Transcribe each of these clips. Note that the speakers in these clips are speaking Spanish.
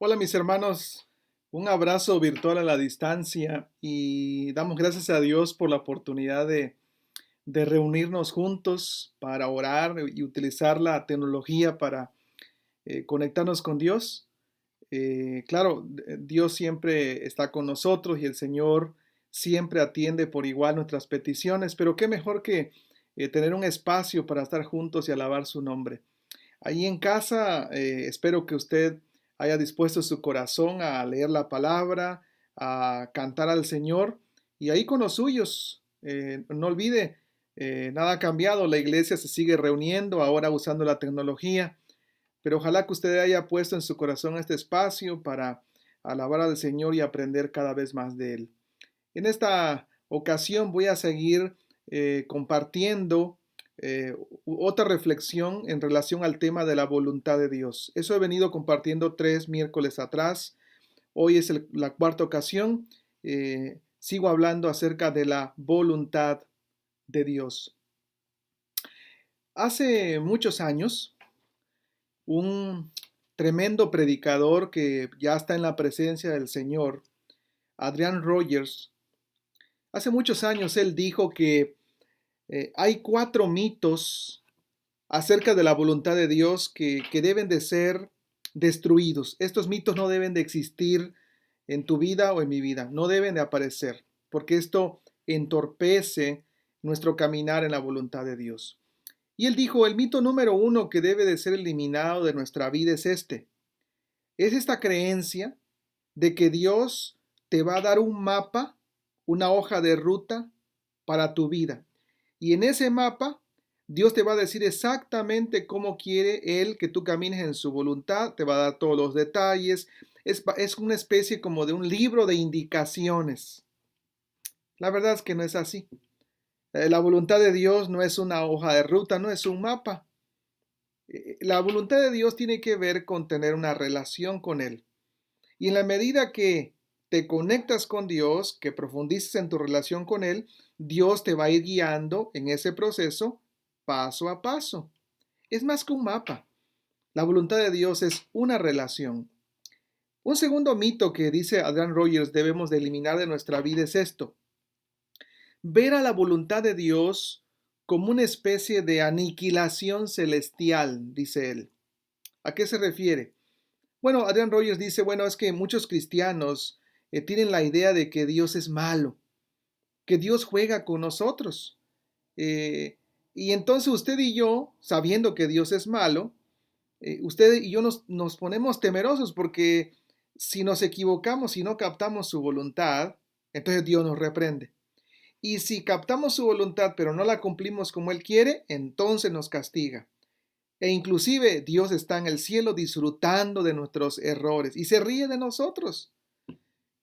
Hola mis hermanos, un abrazo virtual a la distancia y damos gracias a Dios por la oportunidad de reunirnos juntos para orar y utilizar la tecnología para conectarnos con Dios. Claro, Dios siempre está con nosotros y el Señor siempre atiende por igual nuestras peticiones, pero qué mejor que tener un espacio para estar juntos y alabar su nombre. Ahí en casa, espero que usted haya dispuesto su corazón a leer la palabra, a cantar al Señor y ahí con los suyos. No olvide, nada ha cambiado, la iglesia se sigue reuniendo ahora usando la tecnología, pero ojalá que usted haya puesto en su corazón este espacio para alabar al Señor y aprender cada vez más de Él. En esta ocasión voy a seguir compartiendo otra reflexión en relación al tema de la voluntad de Dios. Eso he venido compartiendo 3 miércoles atrás. Hoy es la cuarta ocasión. Sigo hablando acerca de la voluntad de Dios. Hace muchos años, un tremendo predicador que ya está en la presencia del Señor, Adrian Rogers, hace muchos años él dijo que hay 4 mitos acerca de la voluntad de Dios que deben de ser destruidos. Estos mitos no deben de existir en tu vida o en mi vida, no deben de aparecer, porque esto entorpece nuestro caminar en la voluntad de Dios. Y él dijo, el mito número 1 que debe de ser eliminado de nuestra vida es este. Es esta creencia de que Dios te va a dar un mapa, una hoja de ruta para tu vida. Y en ese mapa, Dios te va a decir exactamente cómo quiere Él que tú camines en su voluntad, te va a dar todos los detalles. Es una especie como de un libro de indicaciones. La verdad es que no es así. La voluntad de Dios no es una hoja de ruta, no es un mapa. La voluntad de Dios tiene que ver con tener una relación con Él. Y en la medida que te conectas con Dios, que profundices en tu relación con Él, Dios te va a ir guiando en ese proceso paso a paso. Es más que un mapa. La voluntad de Dios es una relación. Un segundo mito que dice Adrian Rogers debemos de eliminar de nuestra vida es esto. Ver a la voluntad de Dios como una especie de aniquilación celestial, dice él. ¿A qué se refiere? Bueno, Adrian Rogers dice, bueno, es que muchos cristianos tienen la idea de que Dios es malo, que Dios juega con nosotros. Eh, y entonces usted y yo, sabiendo que Dios es malo, usted y yo nos ponemos temerosos porque si nos equivocamos y no captamos su voluntad, entonces Dios nos reprende. Y si captamos su voluntad pero no la cumplimos como Él quiere, entonces nos castiga. E inclusive Dios está en el cielo disfrutando de nuestros errores y se ríe de nosotros.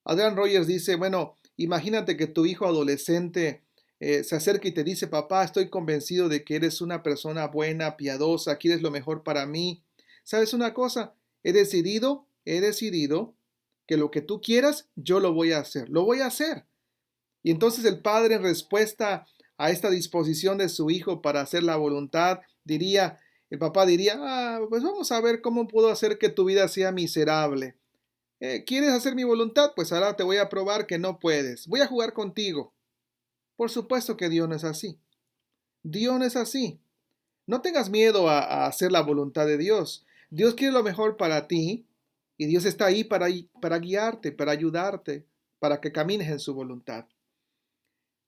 Adrian Rogers dice, bueno, imagínate que tu hijo adolescente se acerca y te dice, papá, estoy convencido de que eres una persona buena, piadosa, quieres lo mejor para mí. ¿Sabes una cosa? He decidido que lo que tú quieras, yo lo voy a hacer. Lo voy a hacer. Y entonces el padre, en respuesta a esta disposición de su hijo para hacer la voluntad, el papá diría, pues vamos a ver cómo puedo hacer que tu vida sea miserable. ¿Quieres hacer mi voluntad? Pues ahora te voy a probar que no puedes. Voy a jugar contigo. Por supuesto que Dios no es así. Dios no es así. No tengas miedo a hacer la voluntad de Dios. Dios quiere lo mejor para ti y Dios está ahí para guiarte, para ayudarte, para que camines en su voluntad.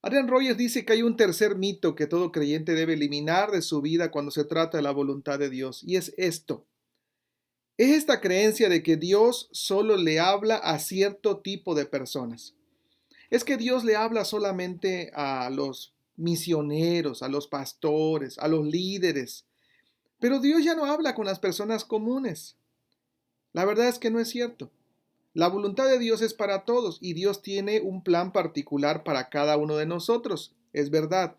Adrian Rogers dice que hay un tercer mito que todo creyente debe eliminar de su vida cuando se trata de la voluntad de Dios, y es esto. Es esta creencia de que Dios solo le habla a cierto tipo de personas. Es que Dios le habla solamente a los misioneros, a los pastores, a los líderes, pero Dios ya no habla con las personas comunes. La verdad es que no es cierto. La voluntad de Dios es para todos y Dios tiene un plan particular para cada uno de nosotros. Es verdad.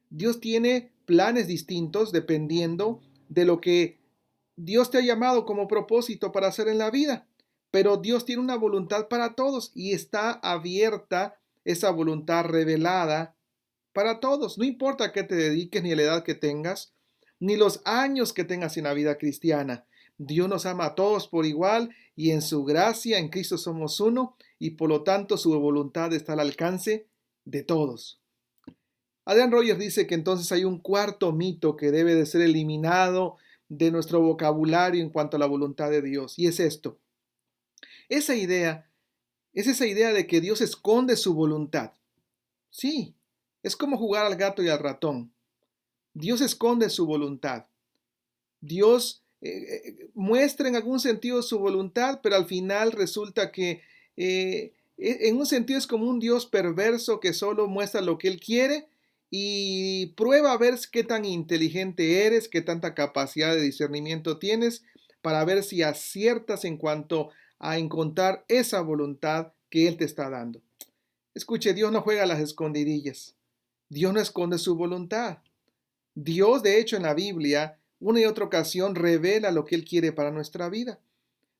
Dios tiene planes distintos dependiendo de lo que Dios te ha llamado como propósito para hacer en la vida. Pero Dios tiene una voluntad para todos y está abierta esa voluntad revelada para todos. No importa a qué te dediques ni la edad que tengas, ni los años que tengas en la vida cristiana. Dios nos ama a todos por igual y en su gracia en Cristo somos uno y por lo tanto su voluntad está al alcance de todos. Adrian Rogers dice que entonces hay un cuarto mito que debe de ser eliminado de nuestro vocabulario en cuanto a la voluntad de Dios, y es esto. Esa idea es esa idea de que Dios esconde su voluntad. Sí, es como jugar al gato y al ratón. Dios esconde su voluntad. Dios muestra en algún sentido su voluntad, pero al final resulta que en un sentido es como un Dios perverso que solo muestra lo que Él quiere y prueba a ver qué tan inteligente eres, qué tanta capacidad de discernimiento tienes para ver si aciertas en cuanto a encontrar esa voluntad que Él te está dando. Escuche, Dios no juega a las escondidillas. Dios no esconde su voluntad. Dios, de hecho, en la Biblia, una y otra ocasión revela lo que Él quiere para nuestra vida.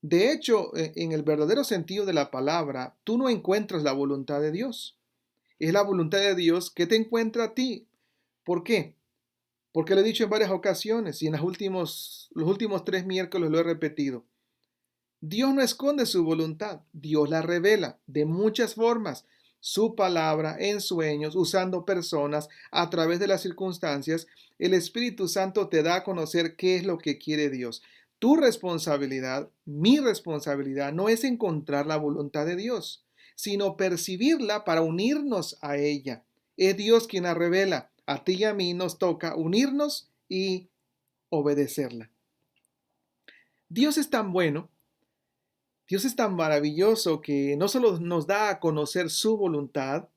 De hecho, en el verdadero sentido de la palabra, tú no encuentras la voluntad de Dios. Es la voluntad de Dios que te encuentra a ti. ¿Por qué? Porque lo he dicho en varias ocasiones y en los últimos 3 miércoles lo he repetido. Dios no esconde su voluntad, Dios la revela de muchas formas. Su palabra, en sueños, usando personas, a través de las circunstancias, el Espíritu Santo te da a conocer qué es lo que quiere Dios. Tu responsabilidad, mi responsabilidad, no es encontrar la voluntad de Dios, sino percibirla para unirnos a ella. Es Dios quien la revela. A ti y a mí nos toca unirnos y obedecerla. Dios es tan bueno, Dios es tan maravilloso que no solo nos da a conocer su voluntad,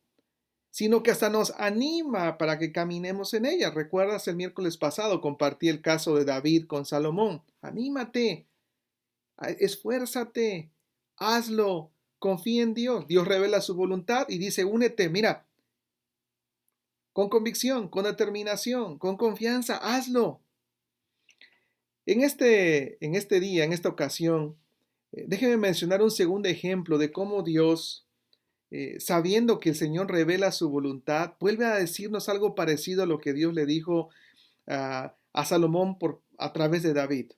sino que hasta nos anima para que caminemos en ella. ¿Recuerdas el miércoles pasado? Compartí el caso de David con Salomón. Anímate, esfuérzate, hazlo, confía en Dios. Dios revela su voluntad y dice, únete, mira, con convicción, con determinación, con confianza, hazlo. En este día, en esta ocasión, déjeme mencionar un segundo ejemplo de cómo Dios, sabiendo que el Señor revela su voluntad, vuelve a decirnos algo parecido a lo que Dios le dijo a Salomón a través de David.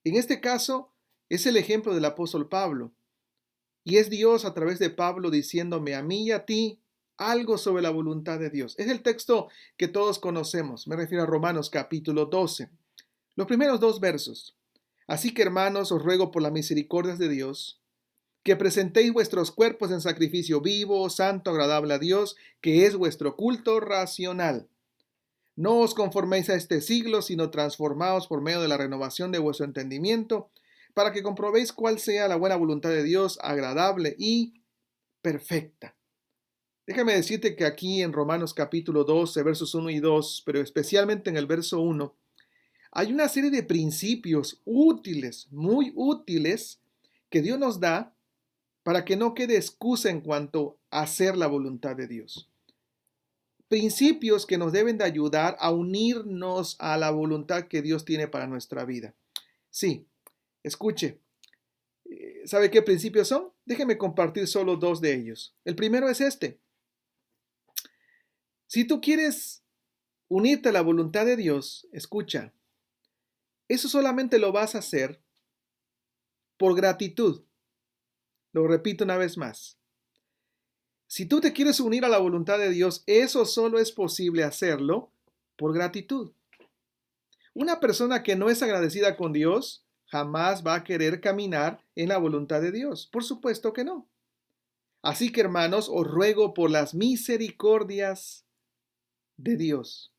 En este caso, es el ejemplo del apóstol Pablo. Y es Dios a través de Pablo diciéndome a mí y a ti algo sobre la voluntad de Dios. Es el texto que todos conocemos. Me refiero a Romanos capítulo 12. Los primeros 2 versos. Así que, hermanos, os ruego por las misericordias de Dios, que presentéis vuestros cuerpos en sacrificio vivo, santo, agradable a Dios, que es vuestro culto racional. No os conforméis a este siglo, sino transformaos por medio de la renovación de vuestro entendimiento, para que comprobéis cuál sea la buena voluntad de Dios, agradable y perfecta. Déjame decirte que aquí en Romanos capítulo 12, versos 1 y 2, pero especialmente en el verso 1, hay una serie de principios útiles, muy útiles, que Dios nos da para que no quede excusa en cuanto a hacer la voluntad de Dios. Principios que nos deben de ayudar a unirnos a la voluntad que Dios tiene para nuestra vida. Sí, escuche, ¿sabe qué principios son? Déjeme compartir solo 2 de ellos. El primero es este. Si tú quieres unirte a la voluntad de Dios, escucha, eso solamente lo vas a hacer por gratitud. Lo repito una vez más. Si tú te quieres unir a la voluntad de Dios, eso solo es posible hacerlo por gratitud. Una persona que no es agradecida con Dios jamás va a querer caminar en la voluntad de Dios. Por supuesto que no. Así que, hermanos, os ruego por las misericordias de Dios.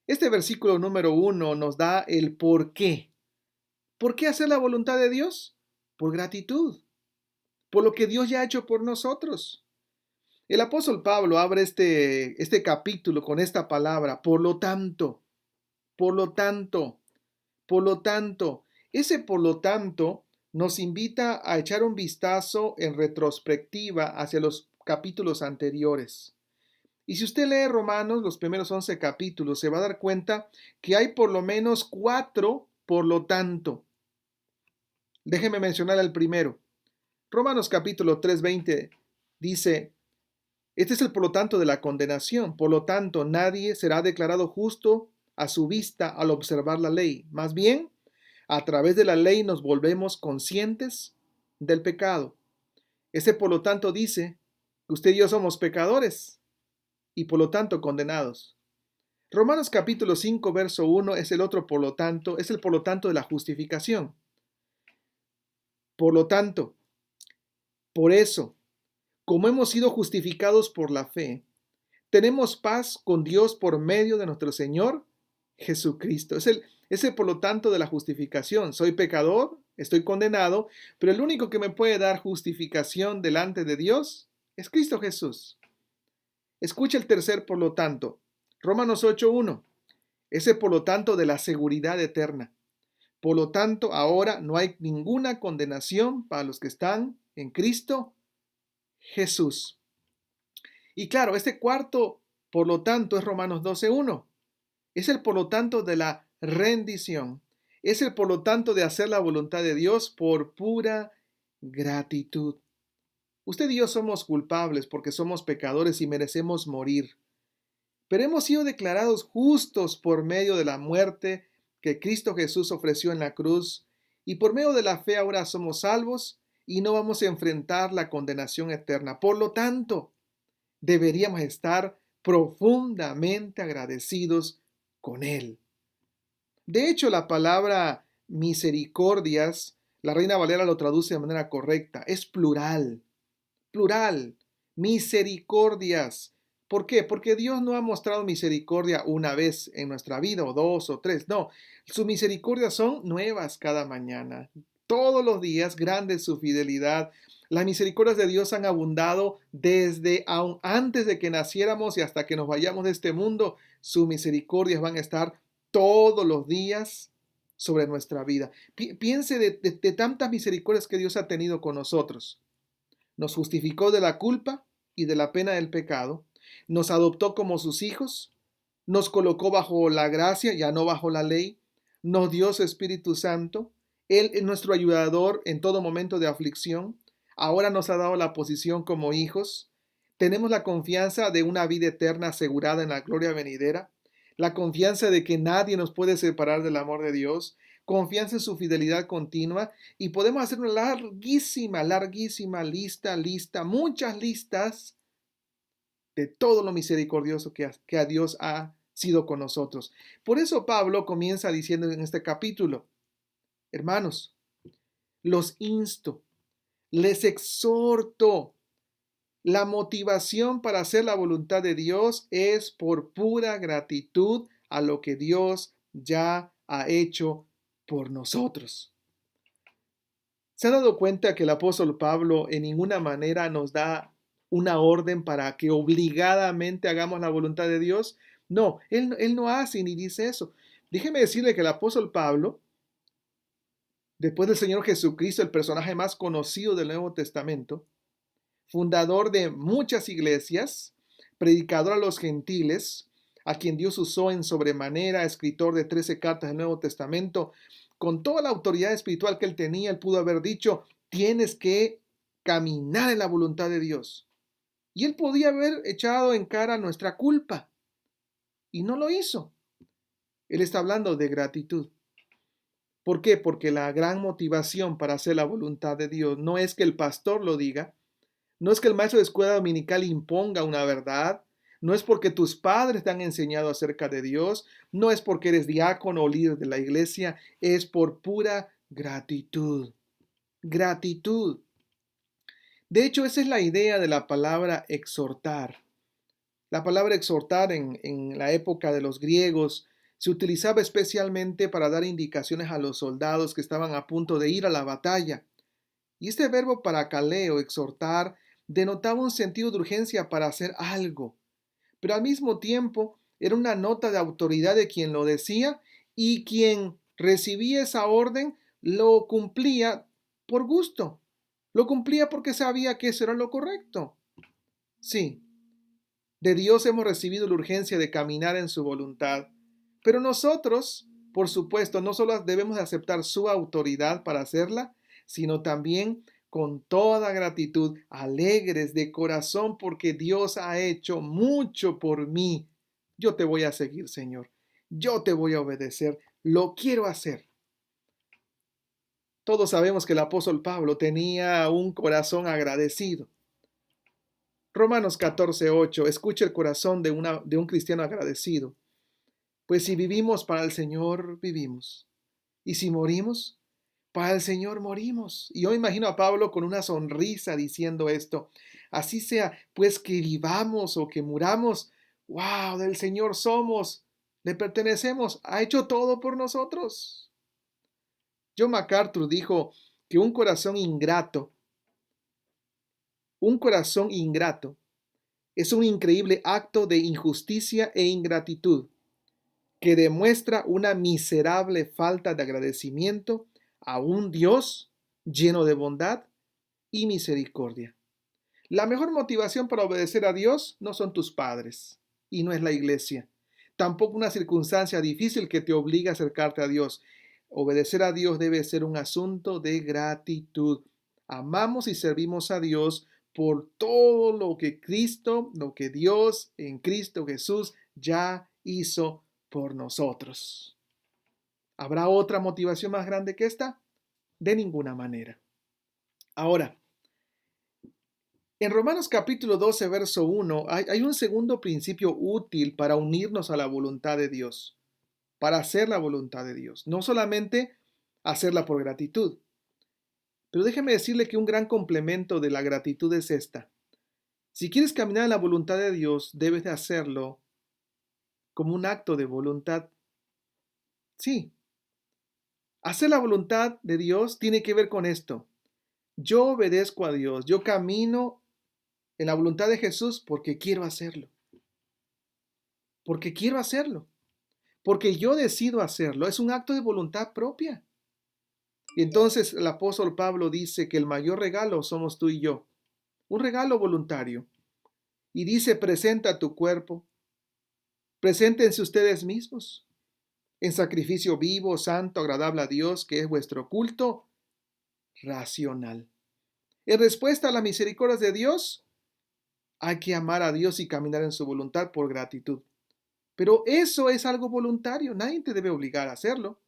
Este versículo número 1 nos da el por qué. ¿Por qué hacer la voluntad de Dios? Por gratitud, por lo que Dios ya ha hecho por nosotros. El apóstol Pablo abre este capítulo con esta palabra, por lo tanto, por lo tanto, por lo tanto. Ese por lo tanto nos invita a echar un vistazo en retrospectiva hacia los capítulos anteriores. Y si usted lee Romanos, los primeros 11 capítulos, se va a dar cuenta que hay por lo menos 4 por lo tanto. Déjeme mencionar el primero. Romanos capítulo 3:20 dice, este es el por lo tanto de la condenación. Por lo tanto, nadie será declarado justo a su vista al observar la ley. Más bien, A través de la ley nos volvemos conscientes del pecado. Ese por lo tanto dice que usted y yo somos pecadores y por lo tanto condenados. Romanos capítulo 5 verso 1 es el otro por lo tanto, es el por lo tanto de la justificación. Por lo tanto, por eso, como hemos sido justificados por la fe, tenemos paz con Dios por medio de nuestro Señor Jesucristo. Es el por lo tanto de la justificación. Soy pecador, estoy condenado, pero el único que me puede dar justificación delante de Dios es Cristo Jesús. Escucha el tercer por lo tanto. Romanos 8:1. Ese por lo tanto de la seguridad eterna. Por lo tanto, ahora no hay ninguna condenación para los que están en Cristo Jesús. Y claro, este cuarto, por lo tanto, es Romanos 12:1. Es el por lo tanto de la rendición. Es el por lo tanto de hacer la voluntad de Dios por pura gratitud. Usted y yo somos culpables porque somos pecadores y merecemos morir. Pero hemos sido declarados justos por medio de la muerte que Cristo Jesús ofreció en la cruz, y por medio de la fe ahora somos salvos y no vamos a enfrentar la condenación eterna. Por lo tanto, deberíamos estar profundamente agradecidos con Él. De hecho, la palabra misericordias, la Reina Valera lo traduce de manera correcta, es plural, plural, misericordias. ¿Por qué? Porque Dios no ha mostrado misericordia una vez en nuestra vida, o dos, o tres. No, sus misericordias son nuevas cada mañana. Todos los días, grande es su fidelidad. Las misericordias de Dios han abundado desde aún antes de que naciéramos y hasta que nos vayamos de este mundo. Sus misericordias van a estar todos los días sobre nuestra vida. Piense de tantas misericordias que Dios ha tenido con nosotros. Nos justificó de la culpa y de la pena del pecado, nos adoptó como sus hijos, nos colocó bajo la gracia, ya no bajo la ley, nos dio su Espíritu Santo, Él es nuestro ayudador en todo momento de aflicción, ahora nos ha dado la posición como hijos, tenemos la confianza de una vida eterna asegurada en la gloria venidera, la confianza de que nadie nos puede separar del amor de Dios, confianza en su fidelidad continua, y podemos hacer una larguísima lista, muchas listas de todo lo misericordioso que a Dios ha sido con nosotros. Por eso Pablo comienza diciendo en este capítulo: hermanos, los insto, les exhorto. La motivación para hacer la voluntad de Dios es por pura gratitud a lo que Dios ya ha hecho por nosotros. ¿Se ha dado cuenta que el apóstol Pablo en ninguna manera nos da una orden para que obligadamente hagamos la voluntad de Dios? No, él no hace ni dice eso. Déjeme decirle que el apóstol Pablo, después del Señor Jesucristo, el personaje más conocido del Nuevo Testamento, fundador de muchas iglesias, predicador a los gentiles, a quien Dios usó en sobremanera, escritor de 13 cartas del Nuevo Testamento, con toda la autoridad espiritual que él tenía, él pudo haber dicho: tienes que caminar en la voluntad de Dios. Y él podía haber echado en cara nuestra culpa, y no lo hizo. Él está hablando de gratitud. ¿Por qué? Porque la gran motivación para hacer la voluntad de Dios no es que el pastor lo diga, no es que el maestro de escuela dominical imponga una verdad, no es porque tus padres te han enseñado acerca de Dios, no es porque eres diácono o líder de la iglesia, es por pura gratitud. Gratitud. De hecho, esa es la idea de la palabra exhortar. La palabra exhortar en la época de los griegos se utilizaba especialmente para dar indicaciones a los soldados que estaban a punto de ir a la batalla. Y este verbo parakaleo, exhortar, denotaba un sentido de urgencia para hacer algo, pero al mismo tiempo era una nota de autoridad de quien lo decía, y quien recibía esa orden lo cumplía por gusto, lo cumplía porque sabía que eso era lo correcto. Sí, de Dios hemos recibido la urgencia de caminar en su voluntad, pero nosotros, por supuesto, no solo debemos de aceptar su autoridad para hacerla, sino también con toda gratitud, alegres de corazón, porque Dios ha hecho mucho por mí. Yo te voy a seguir, Señor. Yo te voy a obedecer. Lo quiero hacer. Todos sabemos que el apóstol Pablo tenía un corazón agradecido. Romanos 14:8, escucha el corazón de un cristiano agradecido. Pues si vivimos para el Señor, vivimos. Y si morimos, para el Señor morimos. Y yo imagino a Pablo con una sonrisa diciendo esto. Así sea, pues que vivamos o que muramos, wow, del Señor somos, le pertenecemos, ha hecho todo por nosotros. John MacArthur dijo que un corazón ingrato es un increíble acto de injusticia e ingratitud que demuestra una miserable falta de agradecimiento a un Dios lleno de bondad y misericordia. La mejor motivación para obedecer a Dios no son tus padres y no es la iglesia. Tampoco una circunstancia difícil que te obliga a acercarte a Dios. Obedecer a Dios debe ser un asunto de gratitud. Amamos y servimos a Dios por todo lo que Dios en Cristo Jesús ya hizo por nosotros. ¿Habrá otra motivación más grande que esta? De ninguna manera. Ahora, en Romanos capítulo 12, verso 1, hay un segundo principio útil para unirnos a la voluntad de Dios, para hacer la voluntad de Dios, no solamente hacerla por gratitud. Pero déjeme decirle que un gran complemento de la gratitud es esta. Si quieres caminar en la voluntad de Dios, debes de hacerlo como un acto de voluntad. Sí, hacer la voluntad de Dios tiene que ver con esto. Yo obedezco a Dios, yo camino en la voluntad de Jesús porque quiero hacerlo. Porque quiero hacerlo. Porque yo decido hacerlo. Es un acto de voluntad propia. Y entonces el apóstol Pablo dice que el mayor regalo somos tú y yo. Un regalo voluntario. Y dice, presenta tu cuerpo. Preséntense ustedes mismos en sacrificio vivo, santo, agradable a Dios, que es vuestro culto racional. En respuesta a las misericordias de Dios, hay que amar a Dios y caminar en su voluntad por gratitud. Pero eso es algo voluntario, nadie te debe obligar a hacerlo.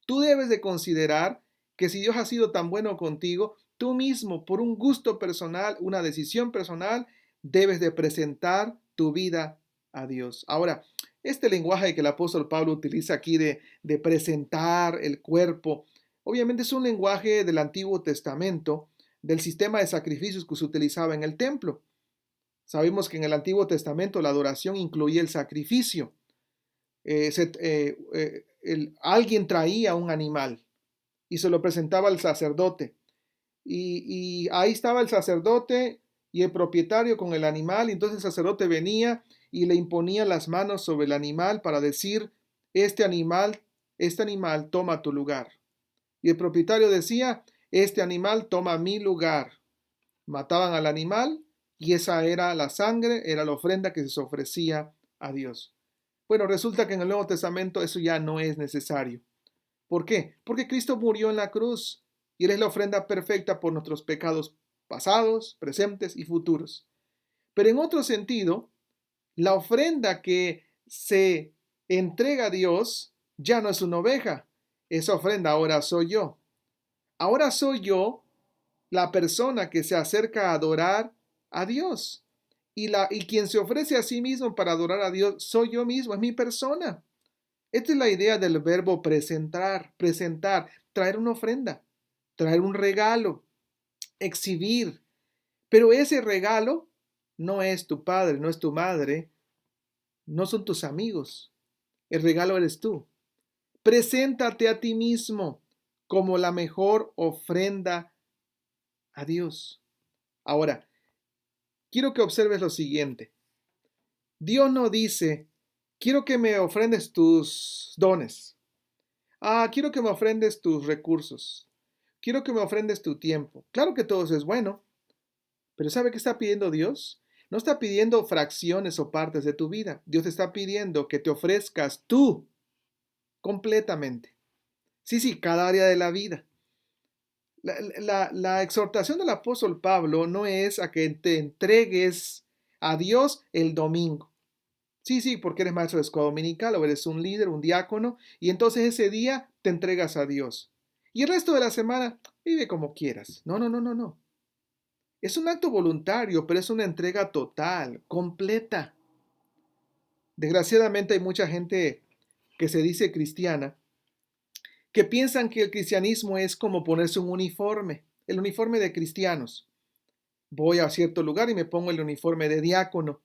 Tú debes de considerar que si Dios ha sido tan bueno contigo, tú mismo, por un gusto personal, una decisión personal, debes de presentar tu vida a Dios. Ahora, este lenguaje que el apóstol Pablo utiliza aquí de presentar el cuerpo, obviamente es un lenguaje del Antiguo Testamento, del sistema de sacrificios que se utilizaba en el templo. Sabemos que en el Antiguo Testamento la adoración incluía el sacrificio. Alguien traía un animal y se lo presentaba al sacerdote. Y ahí estaba el sacerdote y el propietario con el animal. Y entonces el sacerdote venía y le imponía las manos sobre el animal para decir, este animal toma tu lugar. Y el propietario decía, este animal toma mi lugar. Mataban al animal y esa era la sangre, era la ofrenda que se ofrecía a Dios. Bueno, resulta que en el Nuevo Testamento eso ya no es necesario. ¿Por qué? Porque Cristo murió en la cruz y Él es la ofrenda perfecta por nuestros pecados pasados, presentes y futuros. Pero en otro sentido, la ofrenda que se entrega a Dios ya no es una oveja. Esa ofrenda ahora soy yo. Ahora soy yo la persona que se acerca a adorar a Dios. Y quien se ofrece a sí mismo para adorar a Dios soy yo mismo, es mi persona. Esta es la idea del verbo presentar, traer una ofrenda, traer un regalo, exhibir. Pero ese regalo no es tu padre, no es tu madre, no son tus amigos. El regalo eres tú. Preséntate a ti mismo como la mejor ofrenda a Dios. Ahora, quiero que observes lo siguiente. Dios no dice, quiero que me ofrendes tus dones. Quiero que me ofrendes tus recursos. Quiero que me ofrendes tu tiempo. Claro que todo eso es bueno, pero ¿sabe qué está pidiendo Dios? No está pidiendo fracciones o partes de tu vida. Dios te está pidiendo que te ofrezcas tú completamente. Sí, sí, cada área de la vida. La exhortación del apóstol Pablo no es a que te entregues a Dios el domingo. Sí, sí, porque eres maestro de escuela dominical o eres un líder, un diácono, y entonces ese día te entregas a Dios. Y el resto de la semana, vive como quieras. No, no, no, no, no. Es un acto voluntario, pero es una entrega total, completa. Desgraciadamente hay mucha gente que se dice cristiana que piensan que el cristianismo es como ponerse un uniforme, el uniforme de cristianos. Voy a cierto lugar y me pongo el uniforme de diácono.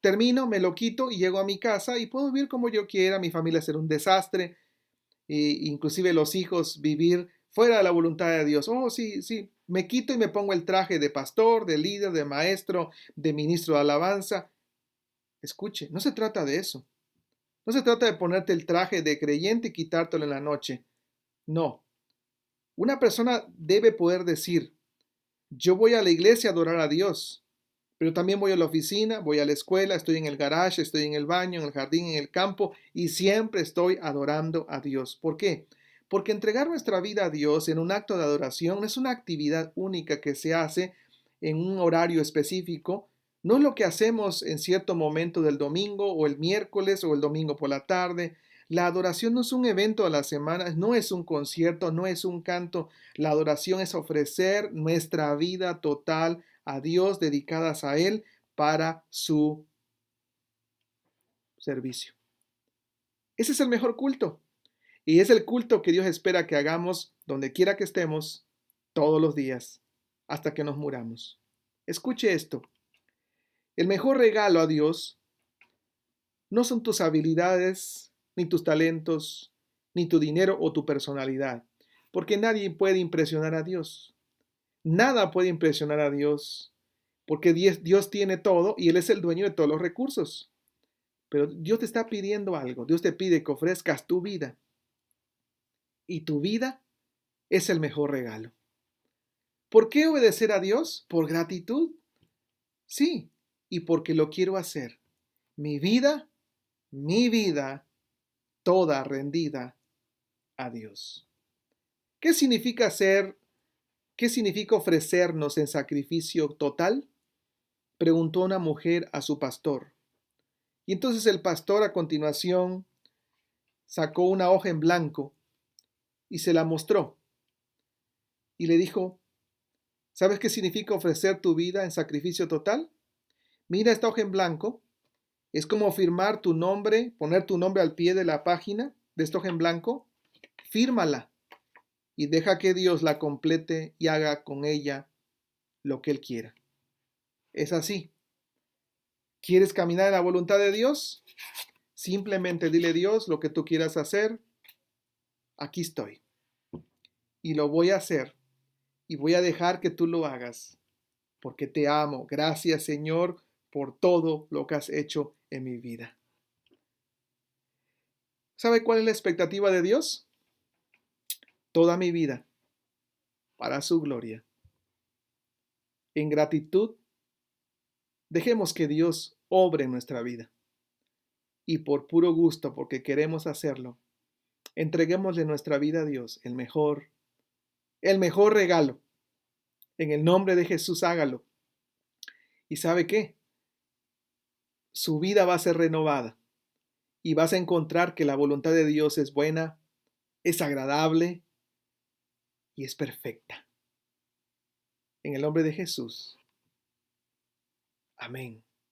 Termino, me lo quito y llego a mi casa y puedo vivir como yo quiera, mi familia ser un desastre, e inclusive los hijos vivir fuera de la voluntad de Dios. Oh, sí, sí, me quito y me pongo el traje de pastor, de líder, de maestro, de ministro de alabanza. Escuche, no se trata de eso. No se trata de ponerte el traje de creyente y quitártelo en la noche. No. Una persona debe poder decir, yo voy a la iglesia a adorar a Dios, pero también voy a la oficina, voy a la escuela, estoy en el garage, estoy en el baño, en el jardín, en el campo y siempre estoy adorando a Dios. ¿Por qué? Porque entregar nuestra vida a Dios en un acto de adoración no es una actividad única que se hace en un horario específico. No es lo que hacemos en cierto momento del domingo o el miércoles o el domingo por la tarde. La adoración no es un evento a la semana, no es un concierto, no es un canto. La adoración es ofrecer nuestra vida total a Dios, dedicadas a Él para su servicio. Ese es el mejor culto. Y es el culto que Dios espera que hagamos donde quiera que estemos, todos los días, hasta que nos muramos. Escuche esto. El mejor regalo a Dios no son tus habilidades, ni tus talentos, ni tu dinero o tu personalidad, porque nadie puede impresionar a Dios. Nada puede impresionar a Dios, porque Dios tiene todo y Él es el dueño de todos los recursos. Pero Dios te está pidiendo algo. Dios te pide que ofrezcas tu vida. Y tu vida es el mejor regalo. ¿Por qué obedecer a Dios? ¿Por gratitud? Sí, y porque lo quiero hacer. Mi vida, toda rendida a Dios. ¿Qué significa hacer? ¿Qué significa ofrecernos en sacrificio total? Preguntó una mujer a su pastor. Y entonces el pastor a continuación sacó una hoja en blanco y se la mostró. Y le dijo, ¿sabes qué significa ofrecer tu vida en sacrificio total? Mira esta hoja en blanco. Es como firmar tu nombre, poner tu nombre al pie de la página de esta hoja en blanco. Fírmala y deja que Dios la complete y haga con ella lo que Él quiera. Es así. ¿Quieres caminar en la voluntad de Dios? Simplemente dile a Dios lo que tú quieras hacer. Aquí estoy. Y lo voy a hacer. Y voy a dejar que tú lo hagas. Porque te amo. Gracias, Señor, por todo lo que has hecho en mi vida. ¿Sabe cuál es la expectativa de Dios? Toda mi vida para su gloria. En gratitud, dejemos que Dios obre en nuestra vida. Y por puro gusto, porque queremos hacerlo, entreguémosle nuestra vida a Dios, el mejor regalo. En el nombre de Jesús, hágalo. ¿Y sabe qué? Su vida va a ser renovada y vas a encontrar que la voluntad de Dios es buena, es agradable y es perfecta. En el nombre de Jesús. Amén.